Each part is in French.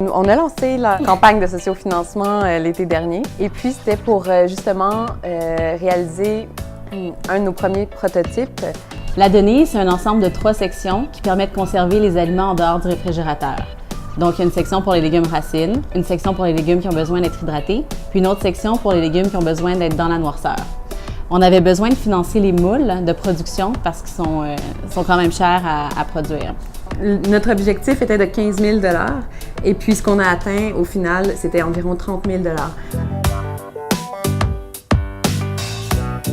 On a lancé la campagne de sociofinancement l'été dernier et puis c'était pour justement réaliser un de nos premiers prototypes. La Denise, c'est un ensemble de 3 sections qui permet de conserver les aliments en dehors du réfrigérateur. Donc, il y a une section pour les légumes racines, une section pour les légumes qui ont besoin d'être hydratés, puis une autre section pour les légumes qui ont besoin d'être dans la noirceur. On avait besoin de financer les moules de production parce qu'ils sont quand même chers à produire. Notre objectif était de 15 000 $ et puis ce qu'on a atteint au final, c'était environ 30 000 $.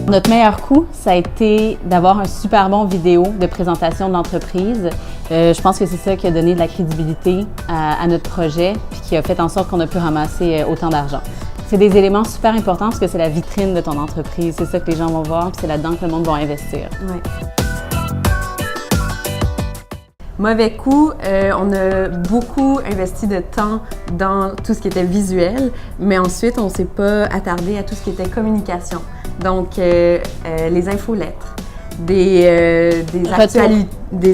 Notre meilleur coup, ça a été d'avoir un super bon vidéo de présentation de l'entreprise. Je pense que c'est ça qui a donné de la crédibilité à notre projet puis qui a fait en sorte qu'on a pu ramasser autant d'argent. C'est des éléments super importants parce que c'est la vitrine de ton entreprise. C'est ça que les gens vont voir puis c'est là-dedans que le monde va investir. Ouais. Mauvais coup, on a beaucoup investi de temps dans tout ce qui était visuel, mais ensuite, on ne s'est pas attardé à tout ce qui était communication. Donc, les infolettres, des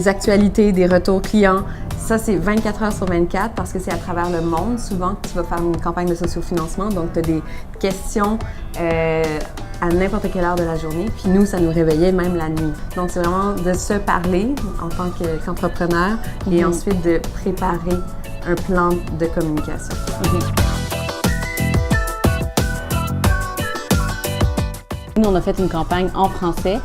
actualités, des retours clients. Ça, c'est 24 heures sur 24 parce que c'est à travers le monde, souvent, que tu vas faire une campagne de sociofinancement. Donc, tu as des questions à n'importe quelle heure de la journée. Puis nous, ça nous réveillait même la nuit. Donc, c'est vraiment de se parler en tant qu'entrepreneur et ensuite de préparer un plan de communication. Nous, on a fait une campagne en français.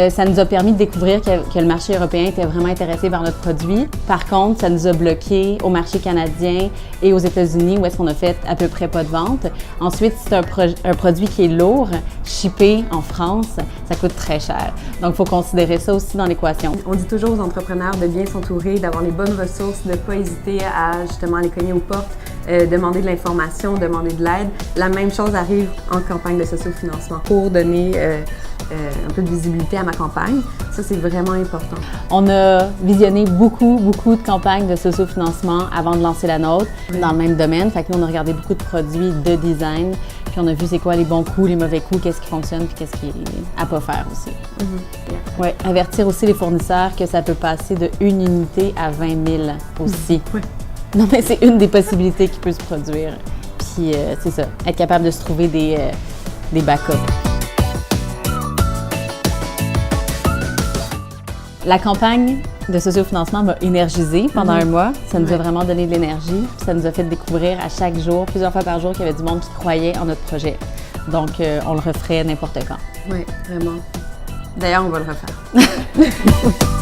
Ça nous a permis de découvrir que le marché européen était vraiment intéressé par notre produit. Par contre, ça nous a bloqués au marché canadien et aux États-Unis où est-ce qu'on a fait à peu près pas de vente. Ensuite, c'est un produit qui est lourd, shippé en France, ça coûte très cher. Donc, il faut considérer ça aussi dans l'équation. On dit toujours aux entrepreneurs de bien s'entourer, d'avoir les bonnes ressources, de ne pas hésiter à justement aller cogner aux portes, demander de l'information, demander de l'aide. La même chose arrive en campagne de sociofinancement pour donner un peu de visibilité à ma campagne. Ça, c'est vraiment important. On a visionné beaucoup de campagnes de sociofinancement avant de lancer la nôtre dans le même domaine. Fait que nous, on a regardé beaucoup de produits de design, puis on a vu c'est quoi les bons coups, les mauvais coups, qu'est-ce qui fonctionne, puis qu'est-ce qui est à pas faire aussi. Ouais, avertir aussi les fournisseurs que ça peut passer de 1 unité à 20 000 aussi. Non, mais c'est une des possibilités qui peut se produire. Puis c'est ça, être capable de se trouver des backups. La campagne de sociofinancement m'a énergisée pendant un mois. Ça nous a vraiment donné de l'énergie. Ça nous a fait découvrir à chaque jour, plusieurs fois par jour, qu'il y avait du monde qui croyait en notre projet. Donc, on le referait n'importe quand. Oui, vraiment. D'ailleurs, on va le refaire.